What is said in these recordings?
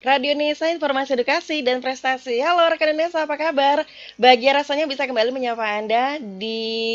Radio Nesa, informasi edukasi dan prestasi. Halo rekan Nesa, apa kabar? Bahagia rasanya bisa kembali menyapa Anda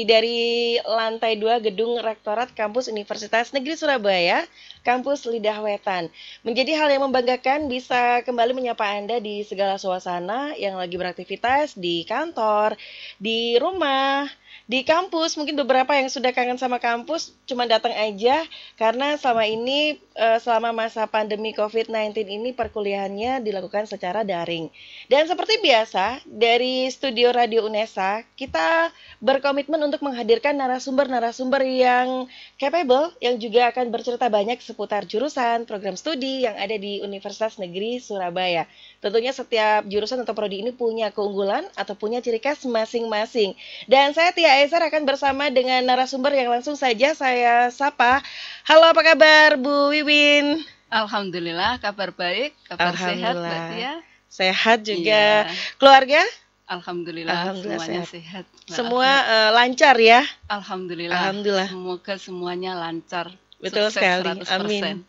dari lantai 2 Gedung Rektorat Kampus Universitas Negeri Surabaya, Kampus Lidah Wetan. Menjadi hal yang membanggakan bisa kembali menyapa Anda di segala suasana yang lagi beraktivitas di kantor, di rumah, di kampus. Mungkin beberapa yang sudah kangen sama kampus cuma datang aja karena selama ini selama masa pandemi COVID-19 ini perkuliahannya dilakukan secara daring. Dan seperti biasa dari studio Radio Unesa kita berkomitmen untuk menghadirkan narasumber-narasumber yang capable yang juga akan bercerita banyak seputar jurusan, program studi yang ada di Universitas Negeri Surabaya. Tentunya setiap jurusan atau prodi ini punya keunggulan atau punya ciri khas masing-masing. Dan saya Tia Ezer akan bersama dengan narasumber yang langsung saja saya sapa. Halo, apa kabar Bu Wiwin? Alhamdulillah, kabar baik, kabar sehat Mbak Tia. Sehat juga. Iya. Keluarga? Alhamdulillah semuanya sehat. Semua lancar ya? Alhamdulillah. Semoga semuanya lancar. Betul sekali. 100%. Amin.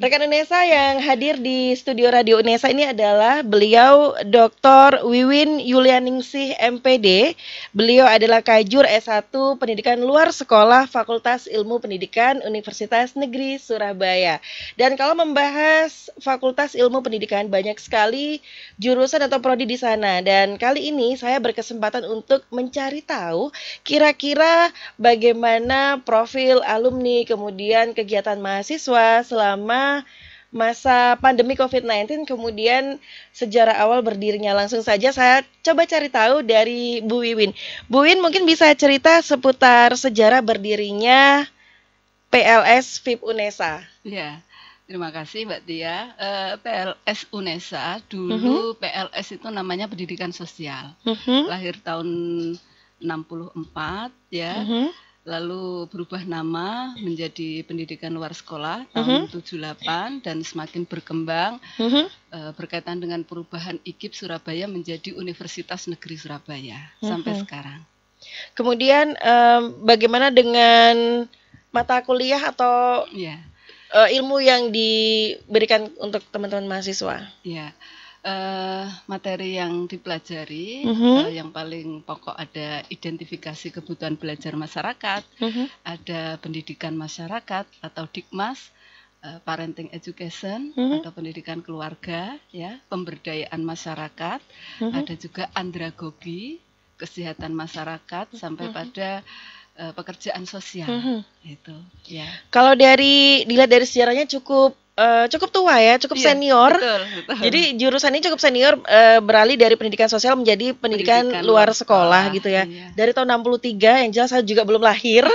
Rekan Unesa yang hadir di studio Radio Unesa ini adalah beliau Dr. Wiwin Yulianingsih MPD. Beliau adalah Kajur S1 Pendidikan Luar Sekolah Fakultas Ilmu Pendidikan Universitas Negeri Surabaya. Dan kalau membahas Fakultas Ilmu Pendidikan banyak sekali jurusan atau prodi di sana. Dan kali ini saya berkesempatan untuk mencari tahu kira-kira bagaimana profil alumni kemudian kegiatan mahasiswa selama masa pandemi COVID-19, kemudian sejarah awal berdirinya. Langsung saja saya coba cari tahu dari Bu Wiwin. Bu Wiwin mungkin bisa cerita seputar sejarah berdirinya PLS FIP Unesa. Ya, terima kasih Mbak Tia. PLS Unesa, dulu PLS itu namanya Pendidikan Sosial. Lahir tahun 64 ya. Lalu berubah nama menjadi Pendidikan Luar Sekolah tahun 78 dan semakin berkembang berkaitan dengan perubahan IKIP Surabaya menjadi Universitas Negeri Surabaya sampai sekarang. Kemudian bagaimana dengan mata kuliah atau ilmu yang diberikan untuk teman-teman mahasiswa? Ya. Materi yang dipelajari yang paling pokok ada identifikasi kebutuhan belajar masyarakat, ada pendidikan masyarakat atau Dikmas, parenting education atau pendidikan keluarga, ya, pemberdayaan masyarakat, ada juga andragogi, kesehatan masyarakat sampai pada pekerjaan sosial itu. Ya. Kalau dilihat dari sejarahnya cukup tua ya, cukup senior. Betul. Jadi jurusan ini cukup senior, beralih dari pendidikan sosial menjadi pendidikan luar sekolah gitu ya. Iya. Dari tahun 63 yang jelas saya juga belum lahir.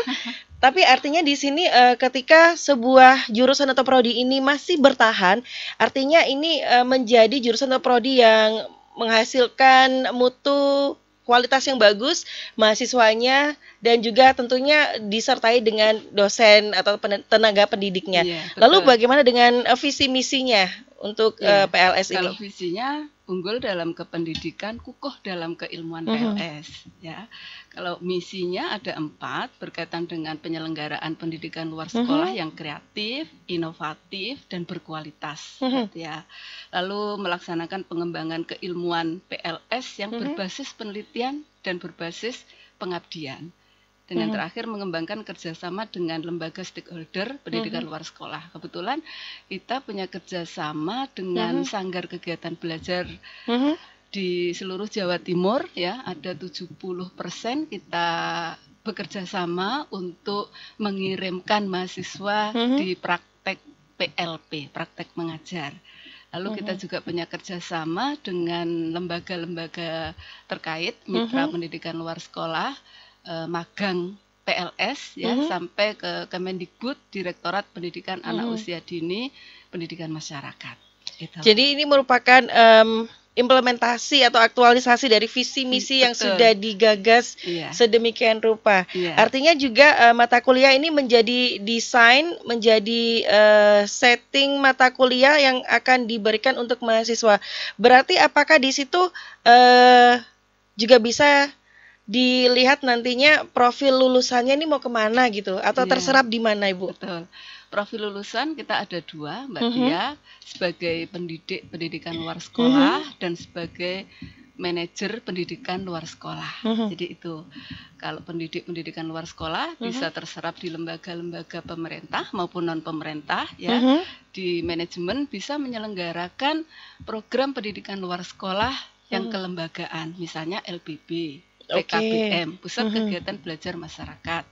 Tapi artinya di sini ketika sebuah jurusan atau prodi ini masih bertahan, artinya ini menjadi jurusan atau prodi yang menghasilkan mutu kualitas yang bagus mahasiswanya dan juga tentunya disertai dengan dosen atau tenaga pendidiknya. Lalu bagaimana dengan visi misinya untuk PLS ini? Kalau visinya unggul dalam kependidikan, kukuh dalam keilmuan PLS. Ya, kalau misinya ada 4 berkaitan dengan penyelenggaraan pendidikan luar sekolah yang kreatif, inovatif dan berkualitas. Ya, lalu melaksanakan pengembangan keilmuan PLS yang berbasis penelitian dan berbasis pengabdian. Dan yang terakhir mengembangkan kerjasama dengan lembaga stakeholder pendidikan luar sekolah. Kebetulan kita punya kerjasama dengan Sanggar Kegiatan Belajar di seluruh Jawa Timur, ya, ada 70% kita bekerja sama untuk mengirimkan mahasiswa di praktek PLP, praktek mengajar. Lalu kita juga punya kerjasama dengan lembaga-lembaga terkait, mitra pendidikan luar sekolah, magang PLS ya, sampai ke Kemendikbud, Direktorat Pendidikan Anak Usia Dini, Pendidikan Masyarakat. Gitu. Jadi ini merupakan implementasi atau aktualisasi dari visi misi yang sudah digagas sedemikian rupa. Artinya juga mata kuliah ini menjadi desain, menjadi setting mata kuliah yang akan diberikan untuk mahasiswa. Berarti apakah di situ juga bisa dilihat nantinya profil lulusannya ini mau kemana gitu, atau terserap di mana Ibu? Betul. profil lulusan kita ada dua, Mbak Tia, sebagai pendidikan luar sekolah dan sebagai manajer pendidikan luar sekolah. Jadi itu kalau pendidikan luar sekolah bisa terserap di lembaga-lembaga pemerintah maupun non pemerintah ya. Di manajemen bisa menyelenggarakan program pendidikan luar sekolah yang kelembagaan, misalnya LPB, PKBM, Pusat Kegiatan Belajar Masyarakat,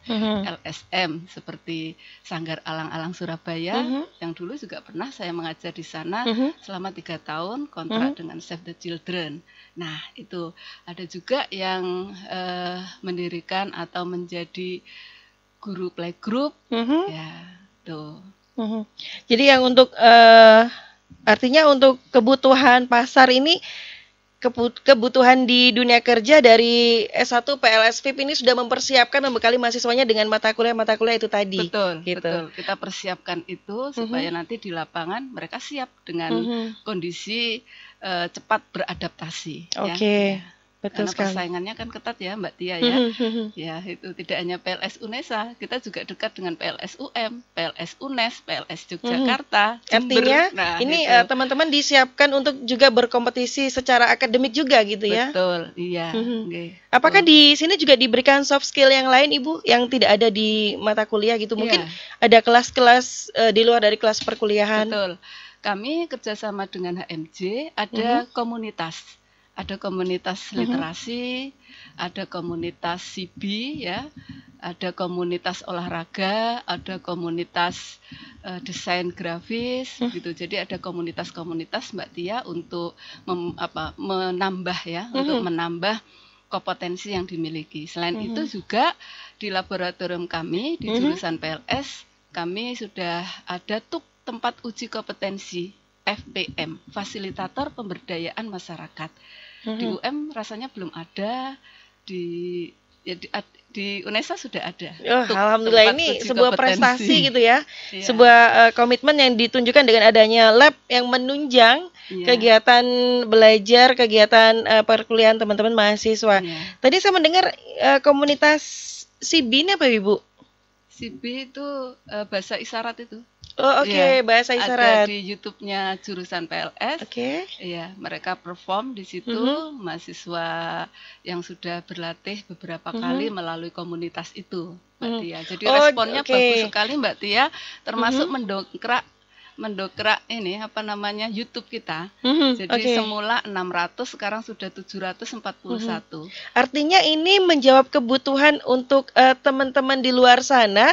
LSM seperti Sanggar Alang-Alang Surabaya, yang dulu juga pernah saya mengajar di sana selama 3 tahun, kontrak dengan Save the Children. Nah, itu ada juga yang mendirikan atau menjadi guru playgroup, ya, tuh. Jadi yang untuk artinya untuk kebutuhan pasar ini, kebutuhan di dunia kerja dari S1 PLS VIP ini sudah mempersiapkan membekali mahasiswanya dengan mata kuliah itu tadi. Betul, gitu. Betul. Kita persiapkan itu supaya nanti di lapangan mereka siap dengan kondisi cepat beradaptasi. Oke. Ya. Betul Karena sekali. Persaingannya kan ketat ya Mbak Tia ya. Ya, itu tidak hanya PLS UNESA, kita juga dekat dengan PLS UM, PLS UNES, PLS Yogyakarta, Jember. Artinya ini teman-teman disiapkan untuk juga berkompetisi secara akademik juga gitu ya. Betul, iya. Apakah di sini juga diberikan soft skill yang lain Ibu yang tidak ada di mata kuliah gitu? Mungkin ada kelas-kelas di luar dari kelas perkuliahan. Betul. Kami kerjasama dengan HMJ, ada komunitas. Ada komunitas literasi, ada komunitas CB ya, ada komunitas olahraga, ada komunitas desain grafis gitu. Jadi ada komunitas-komunitas Mbak Tia untuk menambah ya, untuk menambah kompetensi yang dimiliki. Selain itu juga di laboratorium kami di jurusan PLS kami sudah ada tempat uji kompetensi FPM, Fasilitator Pemberdayaan Masyarakat. Di UM rasanya belum ada, di UNESA sudah ada. Alhamdulillah, ini sebuah prestasi gitu ya. Sebuah komitmen yang ditunjukkan dengan adanya lab yang menunjang kegiatan belajar, kegiatan perkuliahan teman-teman mahasiswa. Tadi saya mendengar komunitas CB ini apa Ibu? CB itu bahasa isyarat itu. Bahasa isyarat. Ada di YouTube-nya jurusan PLS. Iya, mereka perform di situ, mahasiswa yang sudah berlatih beberapa kali melalui komunitas itu, Mbak Tia. Jadi responnya bagus sekali Mbak Tia, termasuk mendokrak ini YouTube kita. Jadi semula 600 sekarang sudah 741. Artinya ini menjawab kebutuhan untuk teman-teman di luar sana,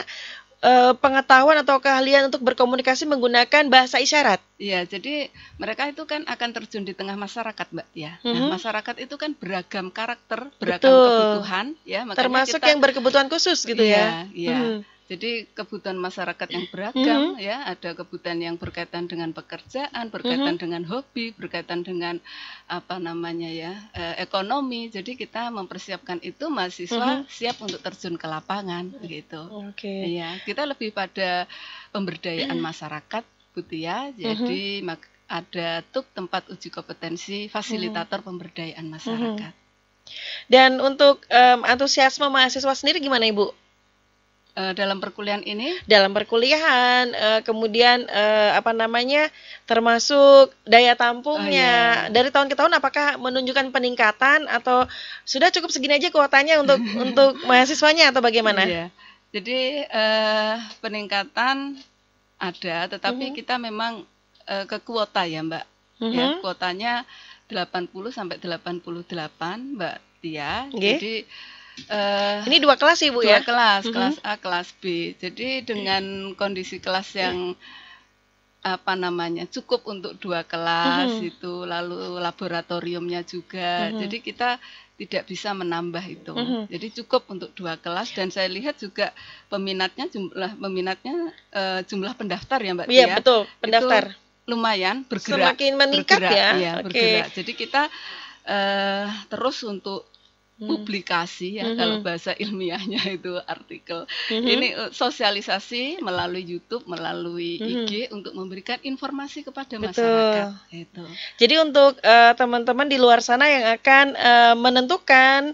pengetahuan atau keahlian untuk berkomunikasi menggunakan bahasa isyarat. Iya, jadi mereka itu kan akan terjun di tengah masyarakat, Mbak Tia. Nah, masyarakat itu kan beragam karakter, beragam kebutuhan, ya. Makanya termasuk yang berkebutuhan khusus gitu ya. Iya. Jadi kebutuhan masyarakat yang beragam, ya. Ada kebutuhan yang berkaitan dengan pekerjaan, berkaitan dengan hobi, berkaitan dengan ekonomi. Jadi kita mempersiapkan itu mahasiswa siap untuk terjun ke lapangan, gitu. Iya, kita lebih pada pemberdayaan masyarakat, Bu Tia. Jadi ada tempat uji kompetensi fasilitator pemberdayaan masyarakat. Dan untuk antusiasme mahasiswa sendiri gimana Ibu? Dalam perkuliahan ini? Dalam perkuliahan, kemudian termasuk daya tampungnya. Dari tahun ke tahun apakah menunjukkan peningkatan atau sudah cukup segini aja kuotanya untuk mahasiswanya atau bagaimana? Jadi peningkatan ada, tetapi kita memang ke kuota ya Mbak. Ya, kuotanya 80 sampai 88 Mbak Tia. Jadi ini 2 kelas Ibu ya? 2 kelas, kelas A, kelas B. Jadi dengan kondisi kelas yang cukup untuk 2 kelas itu, lalu laboratoriumnya juga. Jadi kita tidak bisa menambah itu. Jadi cukup untuk 2 kelas dan saya lihat juga jumlah pendaftar ya Mbak Tia. Iya, betul, pendaftar. Itu lumayan bergerak. Semakin meningkat bergerak. Jadi kita terus untuk publikasi ya, kalau bahasa ilmiahnya itu artikel. Ini sosialisasi melalui YouTube, melalui IG untuk memberikan informasi kepada masyarakat. Itu. Jadi untuk teman-teman di luar sana yang akan menentukan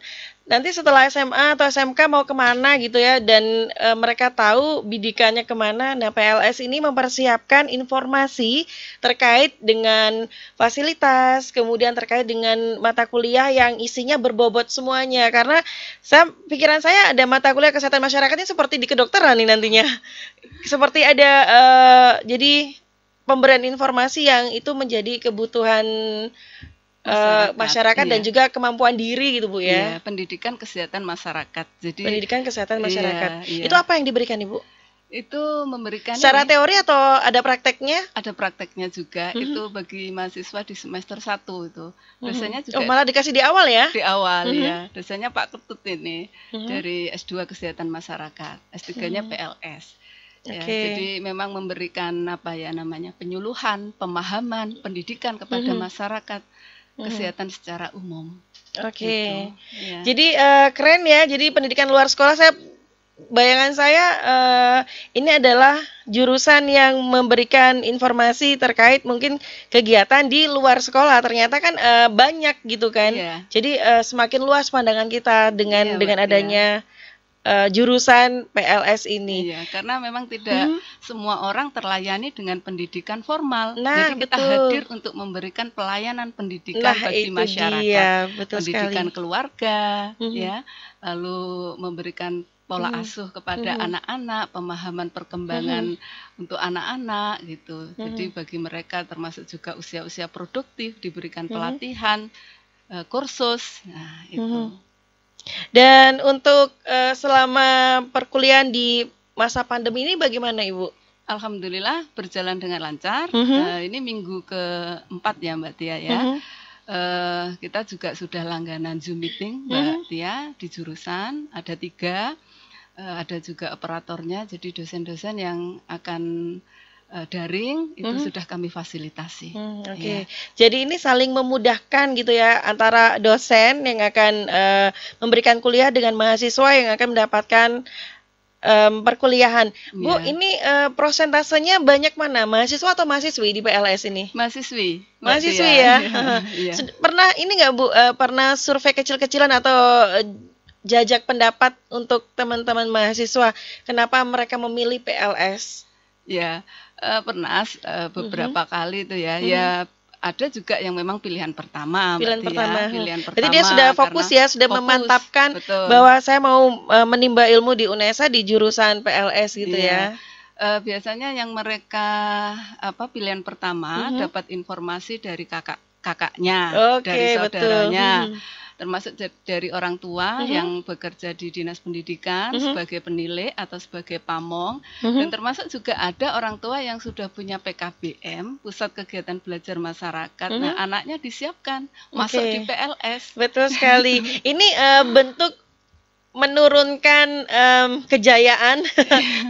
nanti setelah SMA atau SMK mau kemana gitu ya, dan mereka tahu bidikannya kemana. Nah, PLS ini mempersiapkan informasi terkait dengan fasilitas, kemudian terkait dengan mata kuliah yang isinya berbobot semuanya. Karena pikiran saya ada mata kuliah kesehatan masyarakatnya seperti di kedokteran nih nantinya. Seperti ada jadi pemberian informasi yang itu menjadi kebutuhan masyarakat dan juga kemampuan diri gitu Bu ya. Iya, pendidikan kesehatan masyarakat. Jadi pendidikan kesehatan masyarakat. Iya. Itu apa yang diberikan Ibu? Itu memberikan secara teori atau ada prakteknya? Ada prakteknya juga. Itu bagi mahasiswa di semester 1 itu. Dosennya juga malah dikasih di awal ya? Di awal ya. Dosennya Pak Ketut ini dari S2 Kesehatan Masyarakat, S3-nya PLS. Ya, jadi memang memberikan penyuluhan, pemahaman, pendidikan kepada masyarakat kesehatan secara umum. Gitu. Ya. Jadi keren ya. Jadi pendidikan luar sekolah, bayangan saya ini adalah jurusan yang memberikan informasi terkait mungkin kegiatan di luar sekolah. Ternyata kan banyak gitu kan. Yeah. Jadi semakin luas pandangan kita dengan adanya jurusan PLS ini. Iya, karena memang tidak semua orang terlayani dengan pendidikan formal. Jadi kita hadir untuk memberikan pelayanan pendidikan bagi masyarakat. Dia, pendidikan sekali. Keluarga, ya, lalu memberikan pola asuh kepada anak-anak, pemahaman perkembangan untuk anak-anak gitu. Jadi bagi mereka termasuk juga usia-usia produktif diberikan pelatihan, kursus, nah itu. Dan untuk selama perkuliahan di masa pandemi ini bagaimana Ibu? Alhamdulillah berjalan dengan lancar. Ini minggu ke-4 ya Mbak Tia ya. Kita juga sudah langganan Zoom meeting Mbak Tia di jurusan, ada 3. Ada juga operatornya, jadi dosen-dosen yang akan daring itu sudah kami fasilitasi. Ya. Jadi ini saling memudahkan gitu ya antara dosen yang akan memberikan kuliah dengan mahasiswa yang akan mendapatkan perkuliahan. Bu, ini prosentasenya banyak mana? Mahasiswa atau mahasiswi di PLS ini? Mahasiswi. Mahasiswi ya. Pernah ini nggak Bu? Pernah survei kecil-kecilan atau jajak pendapat untuk teman-teman mahasiswa? Kenapa mereka memilih PLS? Ya. Pernah beberapa kali itu ya. Ya ada juga yang memang pilihan pertama. Pilihan pertama. Jadi dia sudah fokus ya, sudah memantapkan bahwa saya mau menimba ilmu di UNESA di jurusan PLS gitu ya. Biasanya yang mereka pilihan pertama dapat informasi dari kakaknya, dari saudaranya. Termasuk dari orang tua yang bekerja di dinas pendidikan sebagai penilai atau sebagai pamong, dan termasuk juga ada orang tua yang sudah punya PKBM, Pusat Kegiatan Belajar Masyarakat. Nah, anaknya disiapkan masuk di PLS. Betul sekali. Ini bentuk menurunkan kejayaan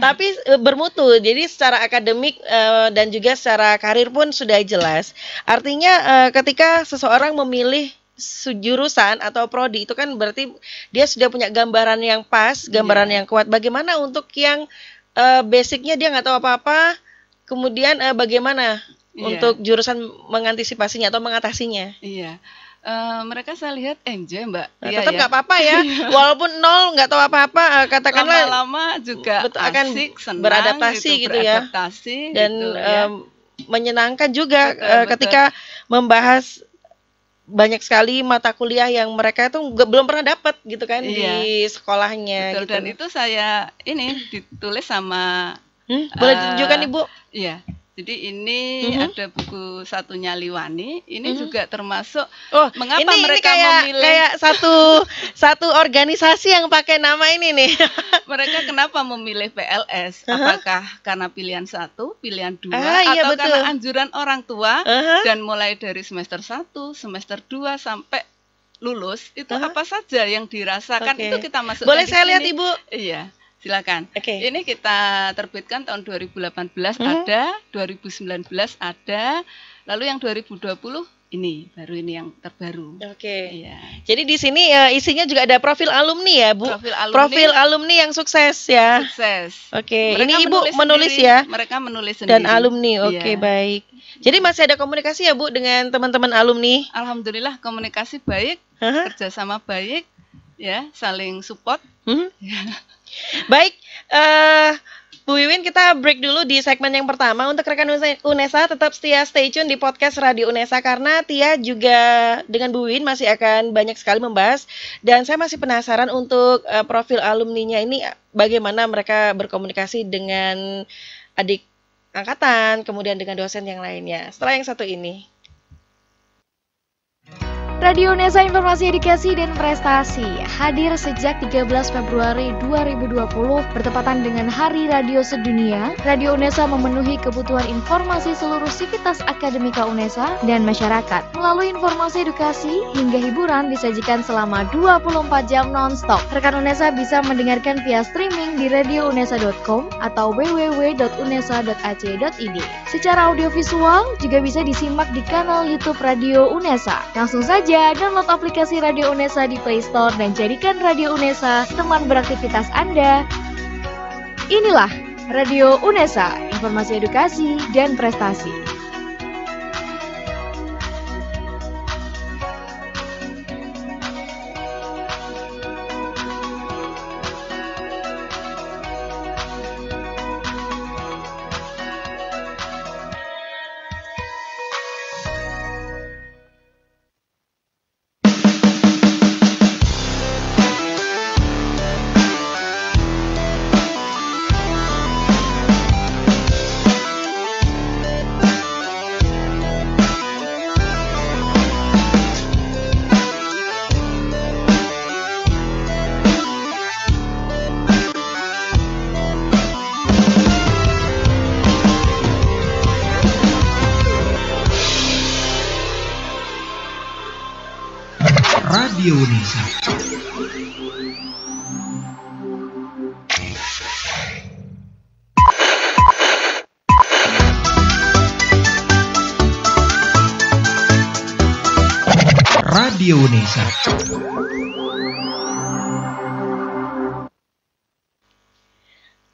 tapi bermutu. Jadi secara akademik dan juga secara karir pun sudah jelas. Artinya ketika seseorang memilih jurusan atau prodi itu kan berarti dia sudah punya gambaran yang pas, gambaran yang kuat. Bagaimana untuk yang basicnya dia nggak tahu apa-apa, kemudian bagaimana untuk jurusan mengantisipasinya atau mengatasinya? Mereka saya lihat enjoy Mbak. Tetap nggak apa-apa ya, walaupun nol nggak tahu apa-apa, katakanlah lama-lama juga akan asik, senang, beradaptasi gitu ya, dan gitu, menyenangkan juga ketika membahas banyak sekali mata kuliah yang mereka itu belum pernah dapat gitu kan di sekolahnya. Betul, gitu. Dan itu saya ditulis sama boleh tunjukkan Ibu? Iya. Jadi ini ada buku satunya Liwani. Ini juga termasuk mengapa mereka memilih kayak satu organisasi yang pakai nama ini nih. Mereka kenapa memilih PLS? Apakah karena pilihan 1, pilihan 2, atau karena anjuran orang tua? Dan mulai dari semester 1, semester 2 sampai lulus itu apa saja yang dirasakan itu kita masukkan. Boleh saya lihat Ibu? Iya. Silakan. Ini kita terbitkan tahun 2018 ada, 2019 ada, lalu yang 2020 ini yang terbaru. Iya. Jadi di sini isinya juga ada profil alumni ya, Bu. Profil alumni yang sukses ya. Sukses. Ini Ibu menulis ya. Mereka menulis sendiri. Dan alumni. Baik. Jadi masih ada komunikasi ya, Bu, dengan teman-teman alumni? Alhamdulillah komunikasi baik, kerjasama baik. ya, saling support. Baik, Bu Wiwin, kita break dulu di segmen yang pertama. Untuk rekan UNESA tetap stay tune di podcast Radio UNESA, karena Tia juga dengan Bu Wiwin masih akan banyak sekali membahas. Dan saya masih penasaran untuk profil alumninya ini, bagaimana mereka berkomunikasi dengan adik angkatan, kemudian dengan dosen yang lainnya. Setelah yang satu ini. Radio UNESA, informasi edukasi dan prestasi, hadir sejak 13 Februari 2020 bertepatan dengan Hari Radio Sedunia. Radio UNESA memenuhi kebutuhan informasi seluruh sivitas akademika UNESA dan masyarakat. Melalui informasi edukasi hingga hiburan disajikan selama 24 jam non-stop. Rekan UNESA bisa mendengarkan via streaming di radiounesa.com atau www.unesa.ac.id. Secara audiovisual juga bisa disimak di kanal YouTube Radio UNESA. Langsung saja download aplikasi Radio UNESA di Play Store dan jadikan Radio UNESA teman beraktivitas Anda. Inilah Radio UNESA, informasi edukasi dan prestasi. Radio UNESA. Radio UNESA.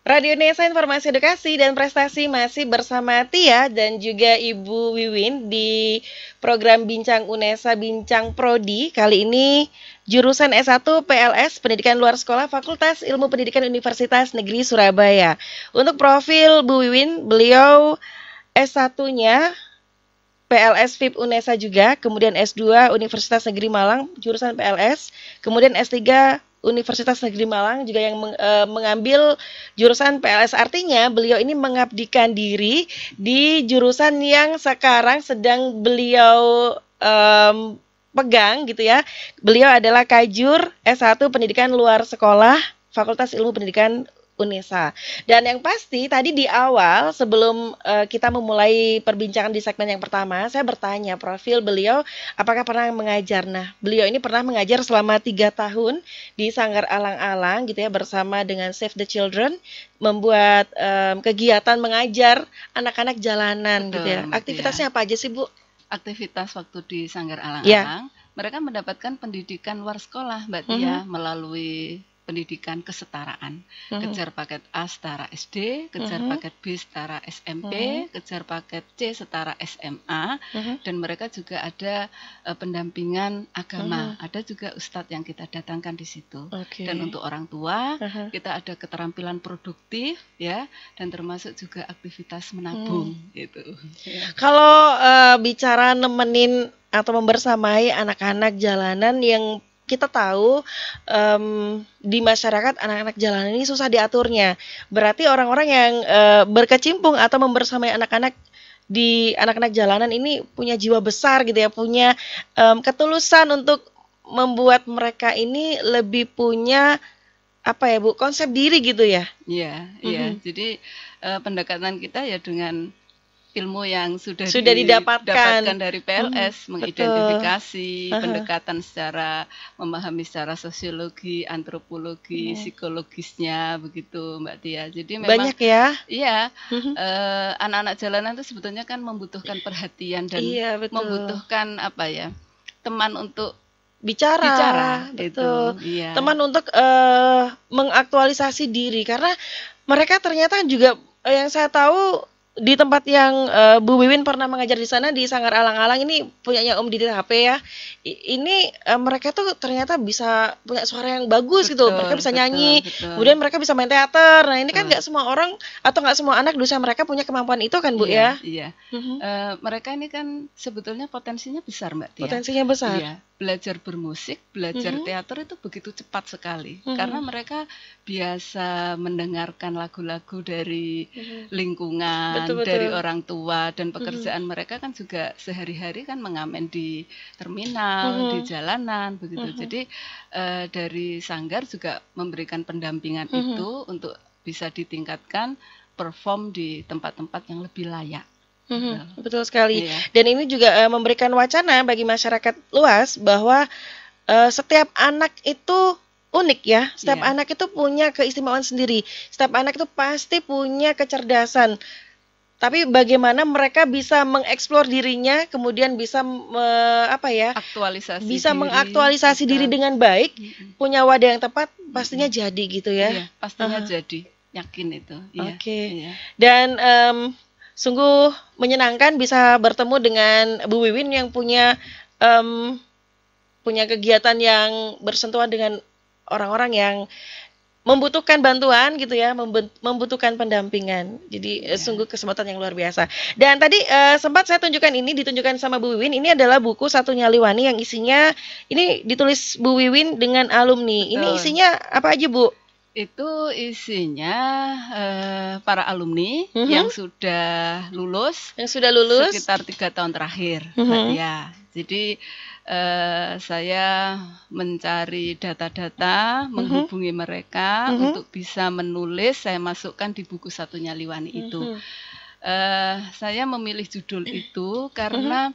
Radio UNESA, informasi edukasi dan prestasi, masih bersama Tia dan juga Ibu Wiwin di program Bincang UNESA, Bincang Prodi. Kali ini jurusan S1 PLS, Pendidikan Luar Sekolah, Fakultas Ilmu Pendidikan Universitas Negeri Surabaya. Untuk profil Bu Wiwin, beliau S1-nya PLS FIP UNESA juga, kemudian S2 Universitas Negeri Malang, jurusan PLS, kemudian S3 Universitas Negeri Malang juga yang mengambil jurusan PLS. Artinya beliau ini mengabdikan diri di jurusan yang sekarang sedang beliau pegang gitu ya. Beliau adalah Kajur S1 Pendidikan Luar Sekolah, Fakultas Ilmu Pendidikan UNESA. Dan yang pasti tadi di awal sebelum kita memulai perbincangan di segmen yang pertama, saya bertanya profil beliau apakah pernah mengajar. Nah, beliau ini pernah mengajar selama 3 tahun di Sanggar Alang-Alang gitu ya, bersama dengan Save the Children, membuat kegiatan mengajar anak-anak jalanan. Betul, gitu ya. Aktivitasnya apa aja sih, Bu? Aktivitas waktu di Sanggar Alang-Alang, mereka mendapatkan pendidikan luar sekolah, Mbak Tia, melalui pendidikan kesetaraan, kejar paket A setara SD, kejar paket B setara SMP, kejar paket C setara SMA, dan mereka juga ada pendampingan agama, ada juga ustadz yang kita datangkan di situ. Dan untuk orang tua, kita ada keterampilan produktif ya, dan termasuk juga aktivitas menabung gitu. Ya. Kalau bicara nemenin atau membersamai anak-anak jalanan yang kita tahu di masyarakat anak-anak jalanan ini susah diaturnya. Berarti orang-orang yang berkecimpung atau membersamai anak-anak di anak-anak jalanan ini punya jiwa besar gitu ya, punya ketulusan untuk membuat mereka ini lebih punya apa ya Bu, konsep diri gitu ya. Iya, iya. Jadi pendekatan kita ya dengan ilmu yang sudah didapatkan dari PLS, mengidentifikasi, pendekatan secara memahami secara sosiologi, antropologi, psikologisnya begitu Mbak Tia. Jadi memang banyak ya. Iya, anak-anak jalanan itu sebetulnya kan membutuhkan perhatian dan membutuhkan apa ya, teman untuk bicara betul. Itu, iya. Teman untuk mengaktualisasi diri, karena mereka ternyata juga yang saya tahu di tempat yang Bu Wiwin pernah mengajar di sana di Sanggar Alang-Alang ini punyanya Om Didit HP ya. Ini mereka tuh ternyata bisa punya suara yang bagus gitu. Betul, Mereka bisa betul, nyanyi, betul. kemudian mereka bisa main teater. Nah, ini kan Betul. nggak semua orang atau nggak semua anak di usia mereka punya kemampuan itu kan, Bu Iya, ya? iya. Mhm. Mereka ini kan sebetulnya potensinya besar, Mbak Tia. Potensinya besar. Iya, belajar bermusik, belajar Mhm. teater itu begitu cepat sekali. Mhm. Karena mereka biasa mendengarkan lagu-lagu dari Mhm. lingkungan, Betul, dari betul. orang tua, dan pekerjaan mereka kan juga sehari-hari kan mengamen di terminal, di Mhm. jalanan, begitu. Mhm. Jadi dari Sanggar juga memberikan pendampingan Mhm. itu untuk bisa ditingkatkan perform di tempat-tempat yang lebih layak. Mhm, betul sekali. Iya. Dan ini juga memberikan wacana bagi masyarakat luas bahwa setiap anak itu unik ya. Setiap Iya. anak itu punya keistimewaan sendiri. Setiap anak itu pasti punya kecerdasan. Tapi bagaimana mereka bisa mengeksplor dirinya, kemudian bisa Aktualisasi bisa diri, mengaktualisasi diri betul. dengan baik, Mm-mm. punya wadah yang tepat, pastinya jadi gitu ya. Iya, pastinya Aha. jadi, yakin itu. Iya. Oke. Iya. Dan sungguh menyenangkan bisa bertemu dengan Bu Wiwin yang punya kegiatan yang bersentuhan dengan orang-orang yang membutuhkan bantuan gitu ya, membutuhkan pendampingan. Jadi Iya. sungguh kesempatan yang luar biasa. Dan tadi sempat saya tunjukkan ini, ditunjukkan sama Bu Wiwin. Ini adalah buku Satu Nyaliwani yang isinya ini ditulis Bu Wiwin dengan alumni. Ini Betul. isinya apa aja, Bu? Itu isinya para alumni Mhm. yang sudah lulus Yang sudah lulus? sekitar 3 tahun terakhir. Mhm. Ya, jadi saya mencari data-data, menghubungi mereka Mhm. untuk bisa menulis. Saya masukkan di buku Satu Nyaliwani itu. Mhm. Saya memilih judul itu karena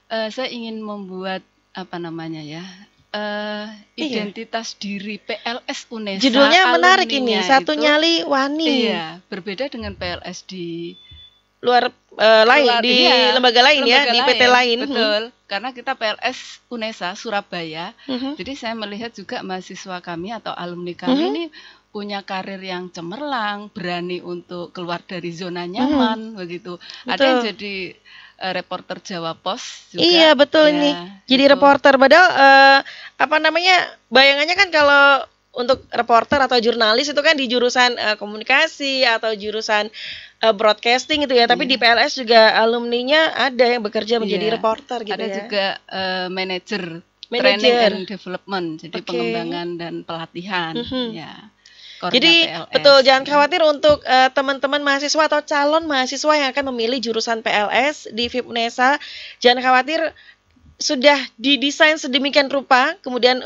saya ingin membuat apa namanya ya, identitas diri PLS UNESA. Judulnya menarik ini, alumninya Satu itu, Nyaliwani. Iya, berbeda dengan PLS di Luar lain luar, di iya, lembaga lain ya, lembaga di PT lain. Betul, karena kita PLS UNESA Surabaya. Mhm. Jadi saya melihat juga mahasiswa kami atau alumni kami ini punya karir yang cemerlang, berani untuk keluar dari zona nyaman, begitu. Ada yang Betul. jadi reporter Jawa Pos juga. Iya betul Ya, nih. Jadi itu. reporter padahal bayangannya kan kalau untuk reporter atau jurnalis itu kan di jurusan komunikasi atau jurusan broadcasting gitu ya. Tapi Iya. di PLS juga alumninya ada yang bekerja menjadi Iya. reporter gitu Ada ya. juga manajer Manajer. training and development, jadi Oke. pengembangan dan pelatihan. Mhm. Ya. Kornya Jadi PLS, betul, jangan ya. khawatir untuk teman-teman mahasiswa atau calon mahasiswa yang akan memilih jurusan PLS di FIP UNESA. Jangan khawatir, sudah didesain sedemikian rupa, kemudian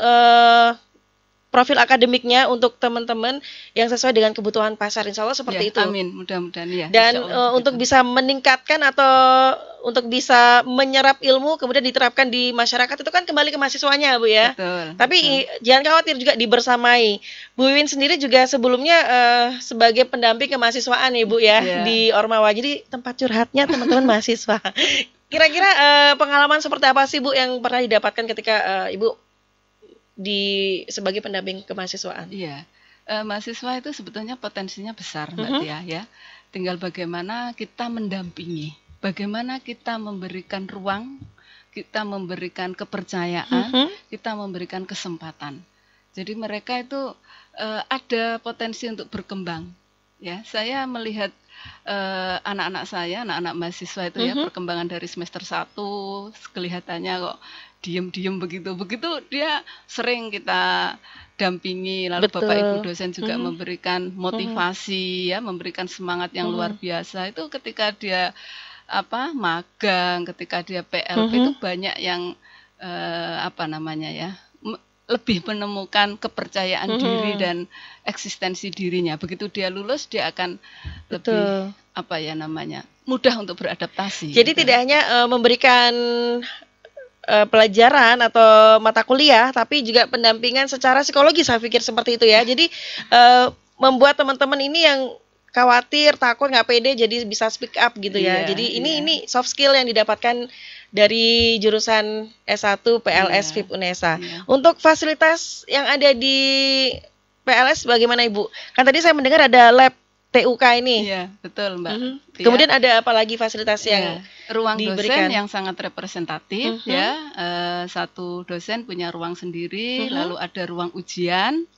profil akademiknya untuk teman-teman yang sesuai dengan kebutuhan pasar. Insya Allah seperti Ya, itu. Amin, mudah-mudahan ya. Dan insya Allah untuk begitu. bisa meningkatkan atau untuk bisa menyerap ilmu kemudian diterapkan di masyarakat itu kan kembali ke mahasiswanya, Bu ya. Betul, Tapi jangan khawatir juga dibersamai. Bu Wiwin sendiri juga sebelumnya sebagai pendamping kemahasiswaan ya Bu ya, Iya. di Ormawa. Jadi tempat curhatnya teman-teman mahasiswa. Kira-kira pengalaman seperti apa sih Bu yang pernah didapatkan ketika Ibu sebagai pendamping kemahasiswaan? Iya. Mahasiswa itu sebetulnya potensinya besar, Mbak Mhm. Tia ya. Tinggal bagaimana kita mendampingi, bagaimana kita memberikan ruang, kita memberikan kepercayaan, Mhm. kita memberikan kesempatan. Jadi mereka itu ada potensi untuk berkembang. Ya, saya melihat anak-anak saya, anak-anak mahasiswa itu ya, Mhm. perkembangan dari semester 1 kelihatannya kok diem-diem begitu. Begitu dia sering kita dampingi, lalu Betul. Bapak Ibu dosen juga Mhm. memberikan motivasi ya, memberikan semangat yang luar biasa. Itu ketika dia magang, ketika dia PLP itu banyak yang lebih menemukan kepercayaan diri dan eksistensi dirinya. Begitu dia lulus, dia akan Betul. lebih mudah untuk beradaptasi. Jadi gitu. tidak hanya memberikan pelajaran atau mata kuliah, tapi juga pendampingan secara psikologis, saya pikir seperti itu ya. Jadi membuat teman-teman ini yang khawatir, takut, nggak pede, jadi bisa speak up gitu ya. Iya, Jadi iya. ini soft skill yang didapatkan dari jurusan S1 PLS Iya, FIP UNESA. iya. Untuk fasilitas yang ada di PLS bagaimana Ibu? Kan tadi saya mendengar ada lab TUK ini. Iya, betul Mbak. Tia. Kemudian ada apa lagi fasilitas yang ruang diberikan? dosen yang sangat representatif ya. Satu dosen punya ruang sendiri, lalu ada ruang ujian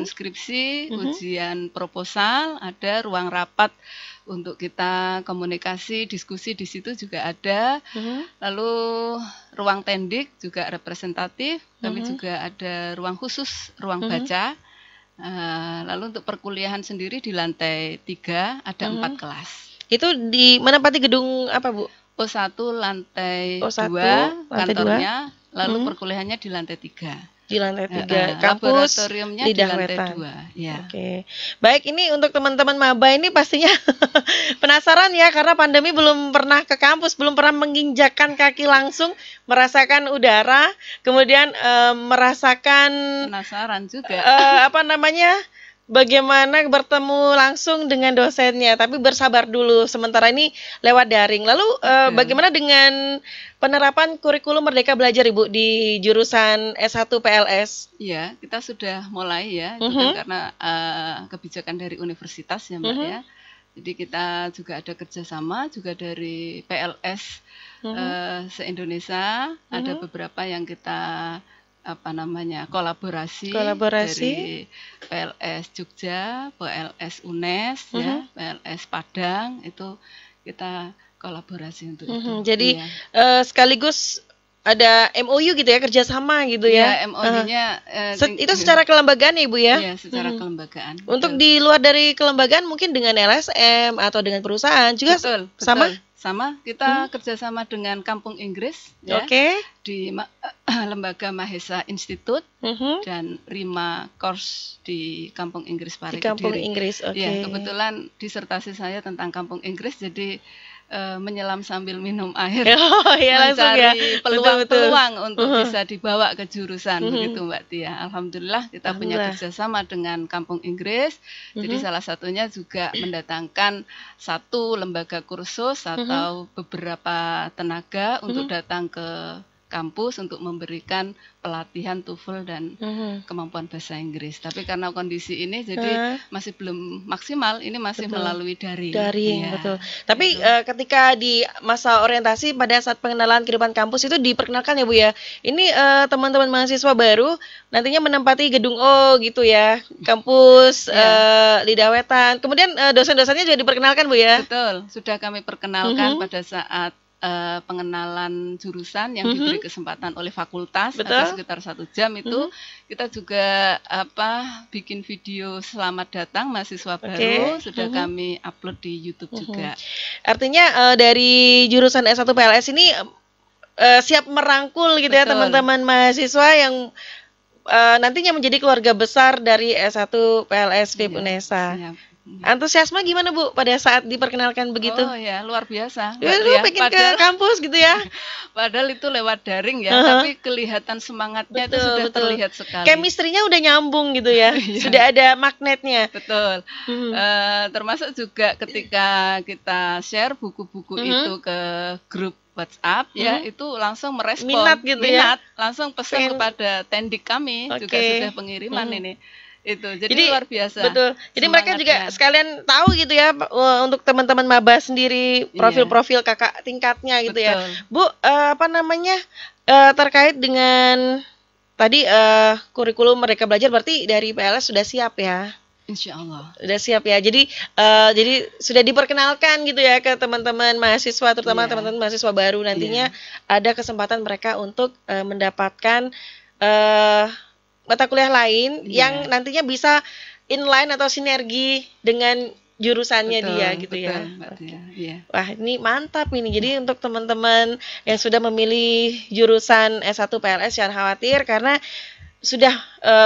skripsi, ujian proposal, ada ruang rapat untuk kita komunikasi, diskusi di situ juga ada. Lalu ruang tendik juga representatif. Kami juga ada ruang khusus, ruang baca. Lalu untuk perkuliahan sendiri di lantai 3 ada 4 kelas. Itu di menempati gedung apa, Bu? O1 lantai 2 kantornya, lalu perkuliahannya di lantai 3. Di lantai 3, kampus laboratoriumnya Lidah di lantai Wetan. 2. Ya. Oke. Baik, ini untuk teman-teman maba ini pastinya penasaran ya, karena pandemi belum pernah ke kampus, belum pernah menginjakkan kaki langsung, merasakan udara, kemudian merasakan penasaran juga. Bagaimana bertemu langsung dengan dosennya, tapi bersabar dulu sementara ini lewat daring. Lalu bagaimana dengan penerapan kurikulum Merdeka Belajar, Ibu, di jurusan S1 PLS? Iya, kita sudah mulai ya, itu kan karena kebijakan dari universitas ya Mbak ya. Jadi kita juga ada kerjasama juga dari PLS se-Indonesia, ada beberapa yang kita kolaborasi dari PLS Jogja, PLS UNES, ya, PLS Padang, itu kita kolaborasi untuk itu. Jadi sekaligus ada MOU gitu ya, kerjasama gitu ya. MOU-nya itu secara kelembagaan ya, Ibu ya? Iya, secara kelembagaan. Untuk di luar dari kelembagaan mungkin dengan LSM atau dengan perusahaan juga sama? Sama, kita kerjasama dengan Kampung Inggris ya, di Lembaga Mahesa Institute dan Rima Course di Kampung Inggris Pare Kediri. Di Kampung Inggris, Ya, kebetulan disertasi saya tentang Kampung Inggris, jadi menyelam sambil minum air, mencari peluang-peluang untuk bisa dibawa ke jurusan, begitu Mbak Tia. Alhamdulillah kita punya kerjasama dengan Kampung Inggris, jadi salah satunya juga mendatangkan satu lembaga kursus atau beberapa tenaga untuk datang ke kampus untuk memberikan pelatihan TOEFL dan kemampuan bahasa Inggris. Tapi karena kondisi ini jadi masih belum maksimal, ini masih melalui daring. Ya. Betul. Tapi ketika di masa orientasi pada saat pengenalan kehidupan kampus itu diperkenalkan ya Bu ya. Ini teman-teman mahasiswa baru nantinya menempati gedung O gitu ya, kampus Lidah Wetan. Kemudian dosen-dosennya juga diperkenalkan Bu ya. Betul, sudah kami perkenalkan pada saat pengenalan jurusan yang diberi kesempatan oleh fakultas. Ada sekitar 1 jam itu kita juga bikin video selamat datang mahasiswa baru, sudah kami upload di YouTube juga. Artinya dari jurusan S1 PLS ini siap merangkul gitu ya teman-teman mahasiswa yang nantinya menjadi keluarga besar dari S1 PLS FIB UNESA. Antusiasme gimana Bu pada saat diperkenalkan begitu? Oh ya, luar biasa. Lu pengen ke kampus gitu ya? Padahal itu lewat daring ya, tapi kelihatan semangatnya itu sudah terlihat sekali. Chemistry-nya udah nyambung gitu ya, sudah ada magnetnya. Betul. Termasuk juga ketika kita share buku-buku itu ke grup WhatsApp ya, itu langsung merespon, minat langsung pesan kepada tendik kami, juga sudah pengiriman ini. Itu jadi luar biasa. Betul. Jadi mereka juga sekalian tahu gitu ya, untuk teman-teman maba sendiri profil-profil kakak tingkatnya gitu ya. Bu, terkait dengan tadi kurikulum Merdeka Belajar, berarti dari PLS sudah siap ya? Insya Allah. Sudah siap ya. Jadi sudah diperkenalkan gitu ya ke teman-teman mahasiswa, terutama teman-teman mahasiswa baru, nantinya ada kesempatan mereka untuk mendapatkan mata kuliah lain yang nantinya bisa inline atau sinergi dengan jurusannya dia gitu ya. Wah, ini mantap ini. Jadi untuk teman-teman yang sudah memilih jurusan S1 PLS jangan khawatir, karena sudah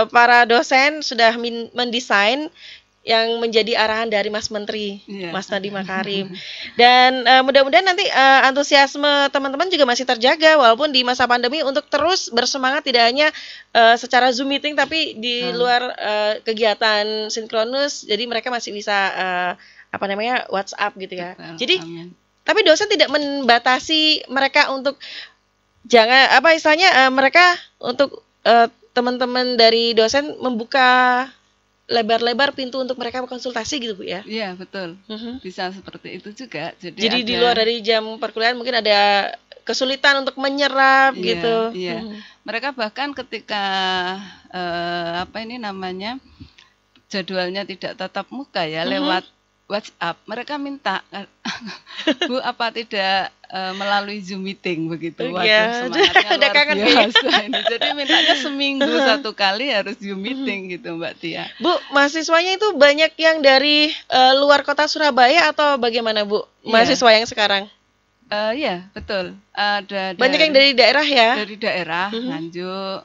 para dosen sudah mendesain yang menjadi arahan dari Mas Menteri, Mas Nadiem Makarim. Dan mudah-mudahan nanti antusiasme teman-teman juga masih terjaga walaupun di masa pandemi untuk terus bersemangat, tidak hanya secara Zoom meeting tapi di luar kegiatan sinkronus. Jadi mereka masih bisa WhatsApp gitu ya. Jadi tapi dosen tidak membatasi mereka untuk mereka untuk teman-teman dari dosen membuka lebar-lebar pintu untuk mereka berkonsultasi gitu Bu ya. Iya, betul. Mhm. Bisa seperti itu juga. Jadi di luar dari jam perkuliahan mungkin ada kesulitan untuk menyerap Iya, gitu. iya. Mhm. Mereka bahkan ketika jadwalnya tidak tatap muka ya, lewat WhatsApp, mereka minta Bu apa tidak melalui Zoom meeting begitu. Waduh, Iya, semangatnya udah luar kangen biasa ini. Jadi mintanya seminggu 1 kali harus Zoom meeting gitu Mbak Tia. Bu, mahasiswanya itu banyak yang dari luar kota Surabaya atau bagaimana Bu? Iya. Mahasiswa yang sekarang? Iya, betul. Ada Banyak yang dari daerah ya? dari daerah, Nganjuk,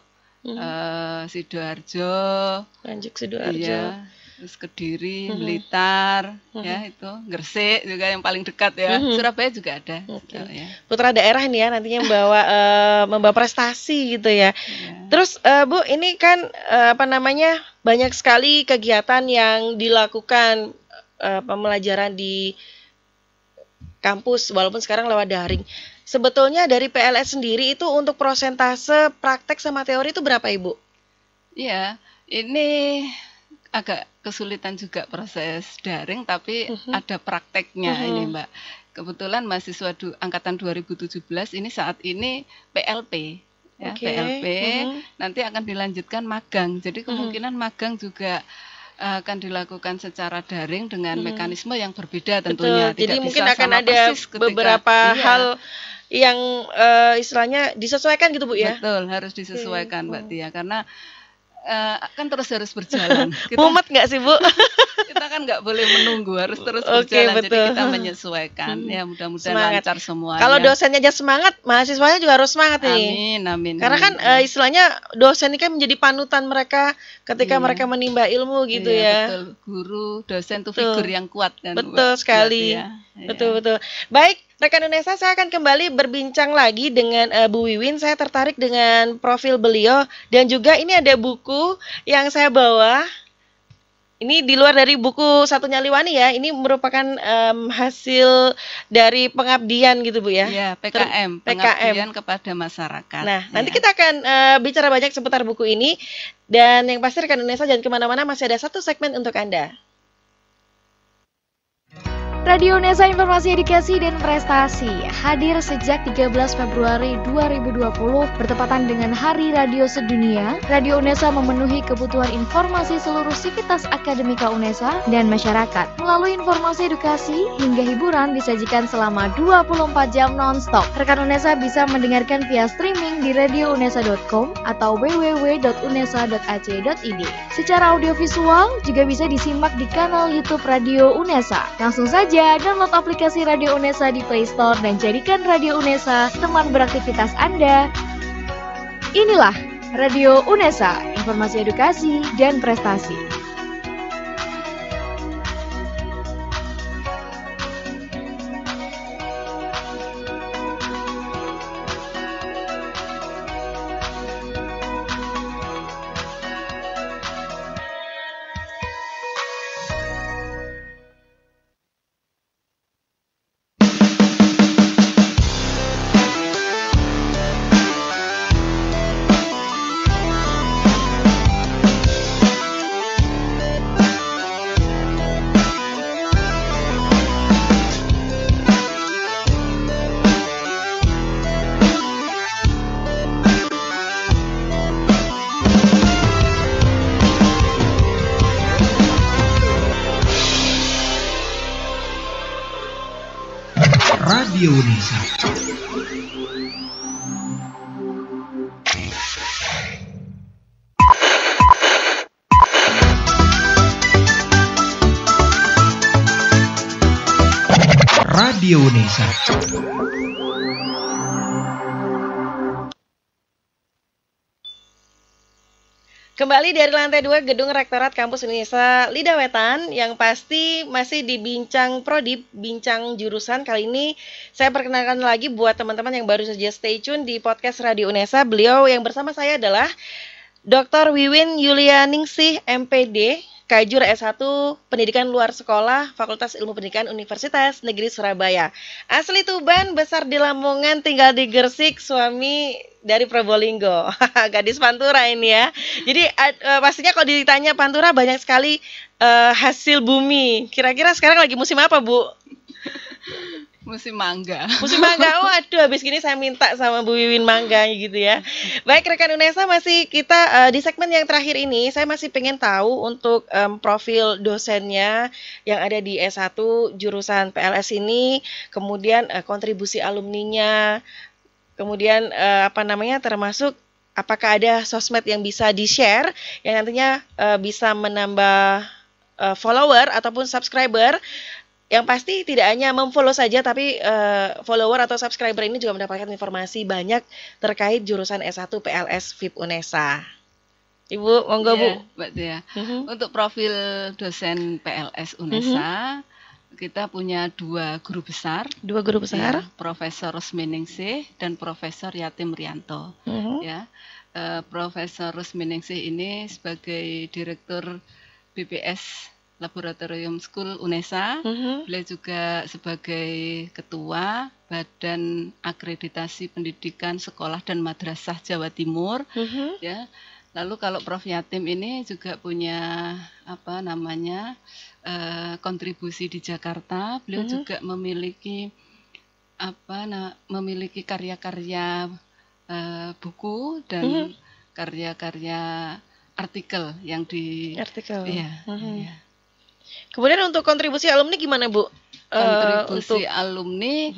Sidoarjo, Nganjuk Sidoarjo. iya, terus Kediri, Blitar, ya itu, Gresik juga yang paling dekat ya. Surabaya juga ada. Oke. Gitu, ya. Putra daerah nih ya nantinya membawa prestasi gitu ya. Iya. Terus Bu, ini kan banyak sekali kegiatan yang dilakukan pembelajaran di kampus walaupun sekarang lewat daring. Sebetulnya dari PLS sendiri itu untuk prosentase praktek sama teori itu berapa Ibu? Iya, ini agak kesulitan juga proses daring, tapi ada prakteknya ini Mbak. Kebetulan mahasiswa angkatan 2017 ini saat ini PLP, ya, Oke. PLP nanti akan dilanjutkan magang. Jadi kemungkinan magang juga akan dilakukan secara daring dengan mekanisme yang berbeda tentunya. Betul. Jadi Tidak mungkin bisa akan sama ada persis ketika- beberapa iya. hal yang istilahnya disesuaikan gitu Bu ya. Betul, harus disesuaikan Mbak Tia karena kan terus harus berjalan. Mumet nggak sih Bu? Kita kan nggak boleh menunggu, harus terus Oke, berjalan. Jadi betul. kita menyesuaikan. Ya mudah-mudahan Semangat. lancar semuanya. Kalau dosennya aja semangat, mahasiswanya juga harus semangat nih. Amin, amin. Karena kan amin. istilahnya dosen ini kan menjadi panutan mereka ketika Iya. mereka menimba ilmu gitu Iya, ya. Betul, guru, dosen tuh Betul. figur yang kuat kan. Betul buat sekali. dia. Iya. Betul. Baik, rekan Indonesia, saya akan kembali berbincang lagi dengan Bu Wiwin. Saya tertarik dengan profil beliau dan juga ini ada buku yang saya bawa. Ini di luar dari buku Satu Nyaliwani ya. Ini merupakan hasil dari pengabdian gitu Bu ya. Iya, PKM, pengabdian kepada masyarakat. Nah, nanti Iya. kita akan bicara banyak seputar buku ini. Dan yang pasti rekan Indonesia jangan kemana-mana, masih ada satu segmen untuk Anda. Radio Unesa Informasi Edukasi dan Prestasi hadir sejak 13 Februari 2020 bertepatan dengan Hari Radio Sedunia. Radio Unesa memenuhi kebutuhan informasi seluruh sivitas akademika Unesa dan masyarakat. Melalui informasi edukasi hingga hiburan disajikan selama 24 jam non-stop. Rekan Unesa bisa mendengarkan via streaming di radiounesa.com atau www.unesa.ac.id. Secara audiovisual juga bisa disimak di kanal YouTube Radio Unesa. Langsung saja download aplikasi Radio Unesa di Play Store dan jadikan Radio Unesa teman beraktivitas Anda. Inilah Radio Unesa, informasi edukasi dan prestasi. Radio Unesa. Radio Unesa. Kembali dari lantai 2 Gedung Rektorat Kampus Unesa Lidah Wetan, yang pasti masih dibincang prodi, bincang jurusan. Kali ini saya perkenalkan lagi buat teman-teman yang baru saja stay tune di podcast Radio Unesa. Beliau yang bersama saya adalah Dr. Wiwin Yulianingsih MPD, Kajur S1 Pendidikan Luar Sekolah Fakultas Ilmu Pendidikan Universitas Negeri Surabaya. Asli Tuban, besar di Lamongan, tinggal di Gresik, suami dari Probolinggo. Gadis Pantura ini ya. Jadi pastinya kalau ditanya Pantura banyak sekali hasil bumi. Kira-kira sekarang lagi musim apa, Bu? Musim mangga. Musim mangga. Waduh, habis gini saya minta sama Bu Wiwin mangga gitu ya. Baik rekan UNESA, masih kita di segmen yang terakhir ini saya masih pengen tahu untuk profil dosennya yang ada di S1 jurusan PLS ini, kemudian kontribusi alumninya, kemudian termasuk apakah ada sosmed yang bisa di-share yang nantinya bisa menambah follower ataupun subscriber. Yang pasti tidak hanya memfollow saja, tapi follower atau subscriber ini juga mendapatkan informasi banyak terkait jurusan S1 PLS FIP UNESA. Ibu, monggo Bu. Mbak Tia. Untuk profil dosen PLS UNESA, kita punya dua guru besar. Dua guru besar. Ya, Profesor Rusminingsih dan Profesor Yatim Rianto. Ya, Profesor Rusminingsih ini sebagai Direktur BPS Laboratorium School UNESA, beliau juga sebagai Ketua Badan Akreditasi Pendidikan Sekolah dan Madrasah Jawa Timur. Ya, lalu kalau Prof Yatim ini juga punya kontribusi di Jakarta. Beliau juga memiliki memiliki karya-karya buku dan karya-karya artikel yang di Ya. Kemudian untuk kontribusi alumni gimana, Bu? Kontribusi alumni,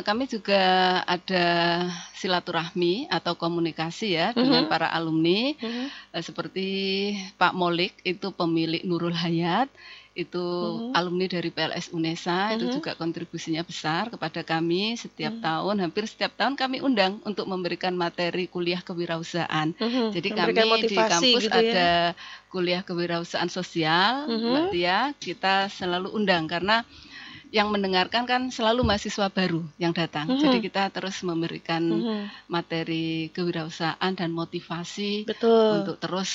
kami juga ada silaturahmi atau komunikasi ya dengan para alumni, seperti Pak Molik itu pemilik Nurul Hayat, itu alumni dari PLS UNESA, itu juga kontribusinya besar kepada kami setiap tahun, hampir setiap tahun kami undang untuk memberikan materi kuliah kewirausahaan. Jadi kami di kampus gitu ada kuliah kewirausahaan sosial, Mbak Tia, kita selalu undang karena yang mendengarkan kan selalu mahasiswa baru yang datang. Jadi kita terus memberikan materi kewirausahaan dan motivasi untuk terus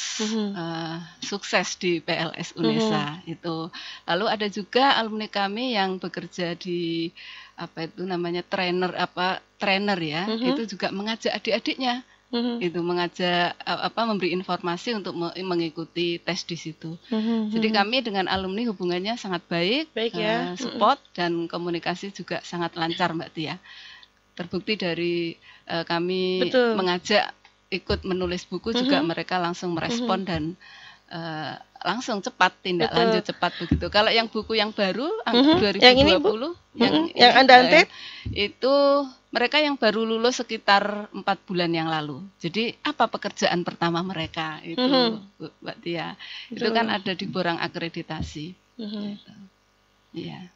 sukses di PLS UNESA itu. Lalu ada juga alumni kami yang bekerja di trainer ya, itu juga mengajak adik-adiknya. Itu mengajak memberi informasi untuk mengikuti tes di situ. Jadi kami dengan alumni hubungannya sangat baik ya. Support dan komunikasi juga sangat lancar, Mbak Tia. Terbukti dari kami mengajak ikut menulis buku juga mereka langsung merespon dan langsung cepat tindak lanjut cepat begitu. Kalau yang buku yang baru 2020 yang Andante itu mereka yang baru lulus sekitar 4 bulan yang lalu. Jadi apa pekerjaan pertama mereka itu, Mbak Tia? Itu kan ada di borang akreditasi. Iya.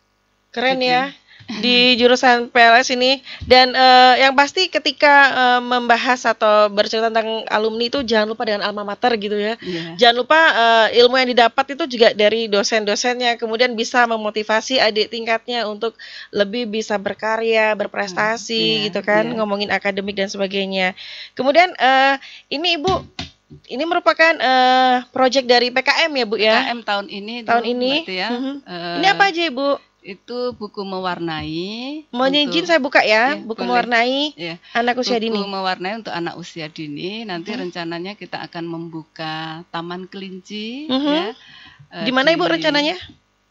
Keren ya di jurusan PLS ini. Dan yang pasti ketika membahas atau bercerita tentang alumni itu jangan lupa dengan alma mater gitu ya. Jangan lupa ilmu yang didapat itu juga dari dosen-dosennya, kemudian bisa memotivasi adik tingkatnya untuk lebih bisa berkarya, berprestasi gitu kan, ngomongin akademik dan sebagainya. Kemudian ini Ibu, ini merupakan proyek dari PKM ya Bu ya? PKM tahun ini. Ya. Ini apa aja Ibu? Itu buku mewarnai. Mohon izin saya buka ya, buku boleh. Mewarnai anak usia dini. Buku mewarnai untuk anak usia dini. Nanti rencananya kita akan membuka Taman Kelinci. Ya, di mana Ibu rencananya?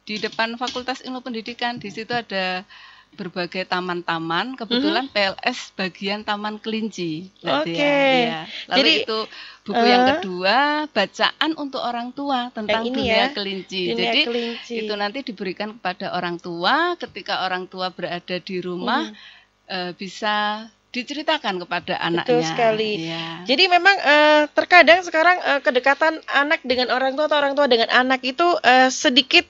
Di depan Fakultas Ilmu Pendidikan. Di situ ada berbagai taman-taman. Kebetulan PLS bagian Taman Kelinci. Oke. Ya. Lalu jadi, itu buku yang kedua, bacaan untuk orang tua tentang dunia kelinci. Jadi itu nanti diberikan kepada orang tua. Ketika orang tua berada di rumah, bisa diceritakan kepada anaknya. Betul sekali. Jadi memang terkadang sekarang kedekatan anak dengan orang tua atau orang tua dengan anak itu sedikit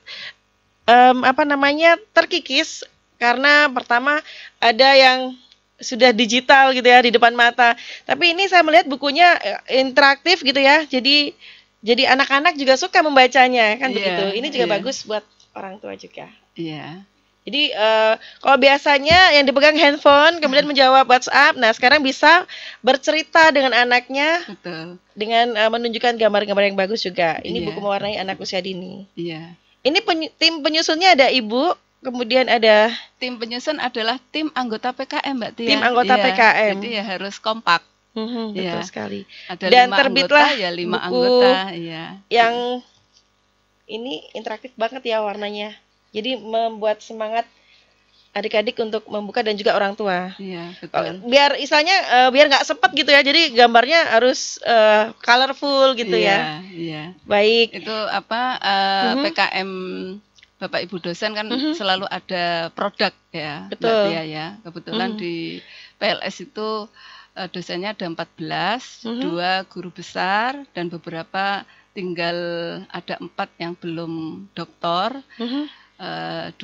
terkikis. Karena pertama ada yang sudah digital gitu ya di depan mata. Tapi ini saya melihat bukunya interaktif gitu ya. Jadi anak-anak juga suka membacanya kan begitu. Ini juga bagus buat orang tua juga. Iya. Jadi kalau biasanya yang dipegang handphone kemudian menjawab WhatsApp, nah sekarang bisa bercerita dengan anaknya. Betul. Dengan menunjukkan gambar-gambar yang bagus juga. Ini Iya. buku mewarnai anak usia dini. Iya. Ini tim penyusunnya ada Ibu, kemudian ada Tim penyusun adalah tim anggota PKM, Mbak Tia. tim anggota Iya, PKM. Jadi ya harus kompak. Betul Iya. sekali. Ada Dan 5 terbitlah anggota, ya 5 buku anggota, iya. yang ini interaktif banget ya warnanya. Jadi membuat semangat adik-adik untuk membuka dan juga orang tua. Iya, betul. Biar istilahnya biar nggak sepet gitu ya. Jadi gambarnya harus colorful gitu ya. Iya. Baik. Itu apa PKM Bapak Ibu dosen kan selalu ada produk ya, Betul. Mbak Tia ya. Kebetulan di PLS itu dosennya ada 14, 2 guru besar dan beberapa tinggal ada 4 yang belum doktor, 2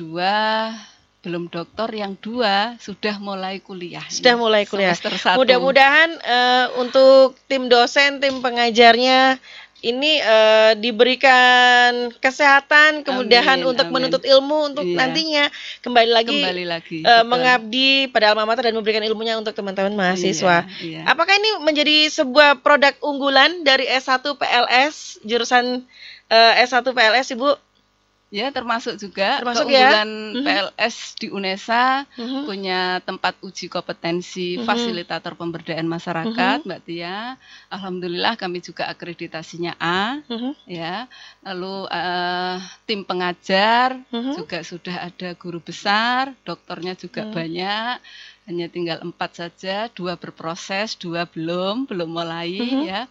belum doktor, yang 2 sudah mulai kuliah. Sudah mulai kuliah. Semester 1. Mudah-mudahan untuk tim dosen, tim pengajarnya ini diberikan kesehatan, kemudahan untuk menuntut ilmu untuk nantinya kembali lagi mengabdi pada alma mater dan memberikan ilmunya untuk teman-teman mahasiswa. Iya. Apakah ini menjadi sebuah produk unggulan dari S1 PLS, jurusan S1 PLS, Ibu? Ya, termasuk juga Termasuk keunggulan ya? PLS di UNESA punya tempat uji kompetensi fasilitator pemberdayaan masyarakat, Mbak Tia. Alhamdulillah kami juga akreditasinya A, ya. Lalu tim pengajar juga sudah ada guru besar, dokternya juga banyak. Hanya tinggal 4 saja, 2 berproses, 2 belum mulai ya.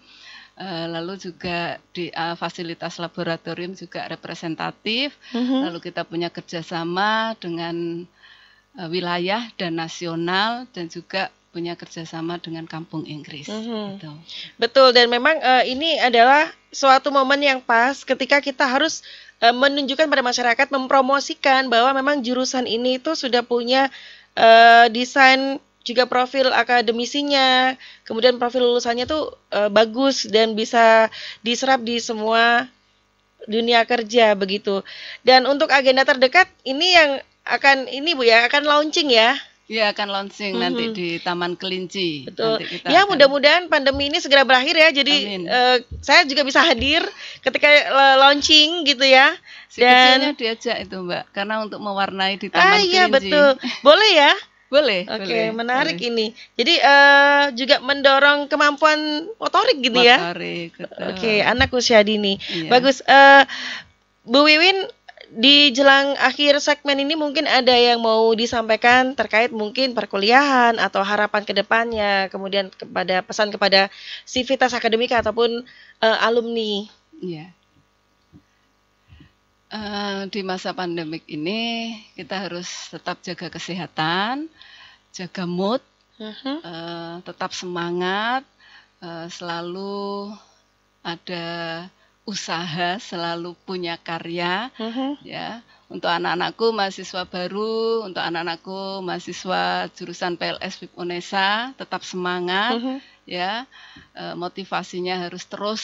Lalu juga di fasilitas laboratorium juga representatif. Lalu kita punya kerjasama dengan wilayah dan nasional dan juga punya kerjasama dengan Kampung Inggris. Gitu. Betul, dan memang ini adalah suatu momen yang pas ketika kita harus menunjukkan pada masyarakat, mempromosikan bahwa memang jurusan ini itu sudah punya desain juga profil akademisinya, kemudian profil lulusannya tuh bagus dan bisa diserap di semua dunia kerja begitu. Dan untuk agenda terdekat ini yang akan akan launching ya. Iya, akan launching nanti di Taman Kelinci. Betul. Nanti Ya, mudah-mudahan pandemi ini segera berakhir ya. Jadi saya juga bisa hadir ketika launching gitu ya. Si kecilnya diajak itu, Mbak, karena untuk mewarnai di Taman Kelinci. Iya, betul. Boleh ya? Boleh. Oke, menarik ini. Jadi juga mendorong kemampuan motorik gitu ya. Motorik, betul. Oke, anak usia dini. Iya. Bagus. Bu Wiwin, di jelang akhir segmen ini mungkin ada yang mau disampaikan terkait mungkin perkuliahan atau harapan ke depannya, kemudian kepada pesan kepada sivitas akademika ataupun alumni. Iya. Di masa pandemik ini kita harus tetap jaga kesehatan, jaga mood, tetap semangat, selalu ada usaha, selalu punya karya, ya. Untuk anak-anakku mahasiswa baru, untuk anak-anakku mahasiswa jurusan PLS FIP UNESA, tetap semangat, ya. Motivasinya harus terus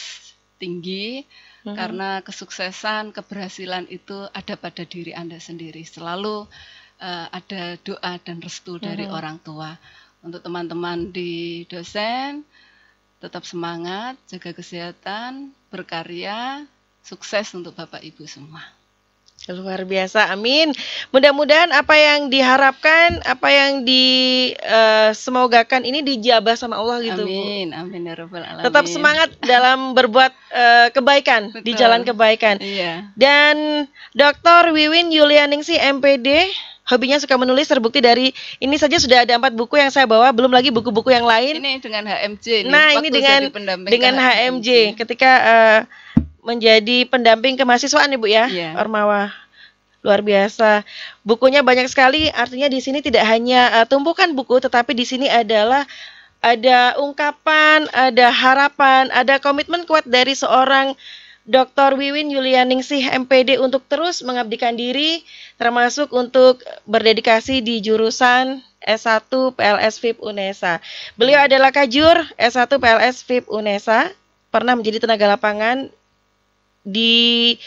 tinggi. Karena kesuksesan, keberhasilan itu ada pada diri Anda sendiri. Selalu ada doa dan restu dari orang tua. Untuk teman-teman di dosen, tetap semangat, jaga kesehatan, berkarya, sukses untuk Bapak Ibu semua. Luar biasa, amin. Mudah-mudahan apa yang diharapkan, apa yang disemogakan ini dijabah sama Allah gitu, amin, Bu. Amin ya Rabbal Alamin. Tetap semangat dalam berbuat kebaikan. Betul. Di jalan kebaikan. Iya. Dan Dr. Wiwin Yulianingsih MPD, hobinya suka menulis, terbukti dari ini saja sudah ada 4 buku yang saya bawa, belum lagi buku-buku yang lain. Ini dengan HMJ. Nah, ini dengan HMJ ketika menjadi pendamping kemahasiswaan Ibu ya, Ormawa. Luar biasa. Bukunya banyak sekali, artinya di sini tidak hanya tumpukan buku, tetapi di sini adalah ada ungkapan, ada harapan, ada komitmen kuat dari seorang Dr. Wiwin Yulianingsih MPD untuk terus mengabdikan diri, termasuk untuk berdedikasi di jurusan S1 PLS FIP UNESA. Beliau adalah Kajur S1 PLS FIP UNESA, pernah menjadi tenaga lapangan di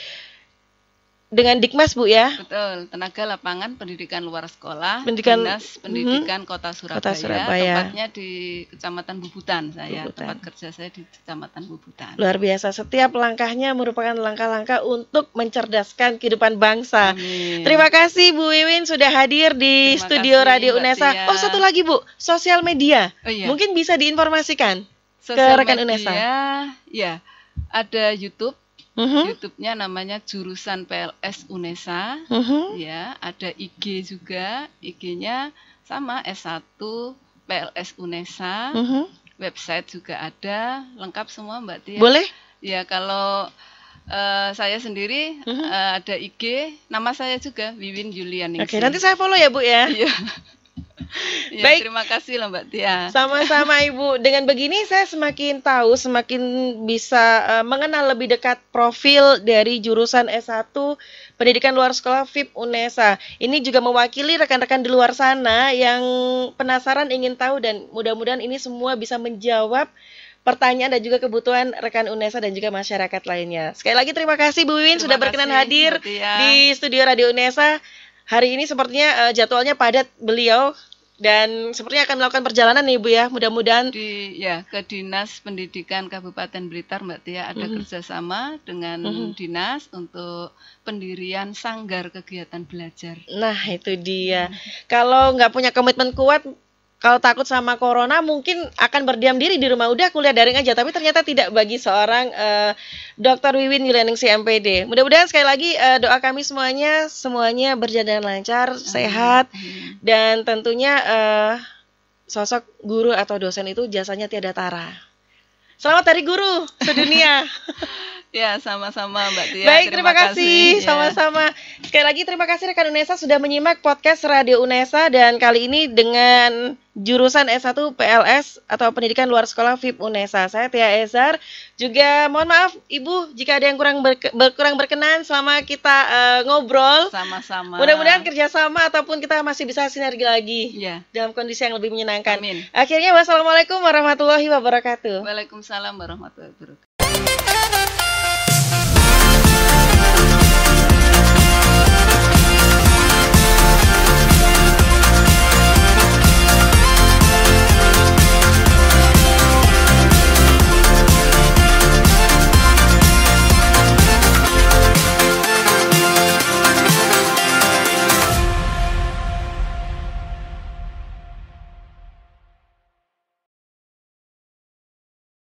dengan Dikmas Bu ya. Betul, tenaga lapangan pendidikan luar sekolah, Pendidikan- Dinas Pendidikan Kota Surabaya, Surabaya. tempatnya di Kecamatan Bubutan saya, Bubutan. tempat kerja saya di Kecamatan Bubutan. Luar biasa, setiap langkahnya merupakan langkah-langkah untuk mencerdaskan kehidupan bangsa. Amin. Terima kasih Bu Wiwin sudah hadir di Terima studio kasih, Radio Mbak Unesa. Tia. Oh, satu lagi Bu, sosial media. Oh iya. Mungkin bisa diinformasikan. Sosial rekan media, Unesa. ya, ada YouTube. Mhm, YouTube-nya namanya Jurusan PLS Unesa. mhm. Ya, ada IG juga. IG-nya sama S1 PLS Unesa. Mhm. Website juga ada, lengkap semua Mbak Tia. Boleh? Ya, kalau saya sendiri ada IG, nama saya juga Wiwin Julianingsih. Oke, nanti saya follow ya Bu ya. Iya. Ya, Baik. terima kasih loh Mbak Tia. Sama-sama Ibu. Dengan begini saya semakin tahu, semakin bisa mengenal lebih dekat profil dari jurusan S1 Pendidikan Luar Sekolah FIP Unesa. Ini juga mewakili rekan-rekan di luar sana yang penasaran ingin tahu, dan mudah-mudahan ini semua bisa menjawab pertanyaan dan juga kebutuhan rekan Unesa dan juga masyarakat lainnya. Sekali lagi terima kasih Bu Wiwin Terima sudah berkenan kasih, hadir Mbak Tia. di studio Radio Unesa. Hari ini sepertinya jadwalnya padat beliau, dan sepertinya akan melakukan perjalanan nih Bu ya. Mudah-mudahan Ke Dinas Pendidikan Kabupaten Blitar Mbak Tia ada kerjasama dengan dinas untuk pendirian sanggar kegiatan belajar. nah itu dia. Kalau nggak punya komitmen kuat, kalau takut sama corona mungkin akan berdiam diri di rumah, udah kuliah daring aja. Tapi ternyata tidak bagi seorang Dr. Wiwin Julianingsih MPD. Mudah-mudahan sekali lagi doa kami semuanya berjalan lancar, sehat, dan tentunya sosok guru atau dosen itu jasanya tiada tara. Selamat Hari Guru sedunia. Ya, sama-sama Mbak Tia. Baik, terima kasih. Ya. Sama-sama. Sekali lagi terima kasih rekan Unesa sudah menyimak podcast Radio Unesa, dan kali ini dengan jurusan S1 PLS atau Pendidikan Luar Sekolah FIP Unesa. Saya Tia Ezar. Juga mohon maaf Ibu jika ada yang kurang berkenan selama kita ngobrol. Sama-sama. Mudah-mudahan kerjasama ataupun kita masih bisa sinergi lagi Ya. dalam kondisi yang lebih menyenangkan. Amin. Akhirnya wassalamualaikum warahmatullahi wabarakatuh. Waalaikumsalam warahmatullahi wabarakatuh.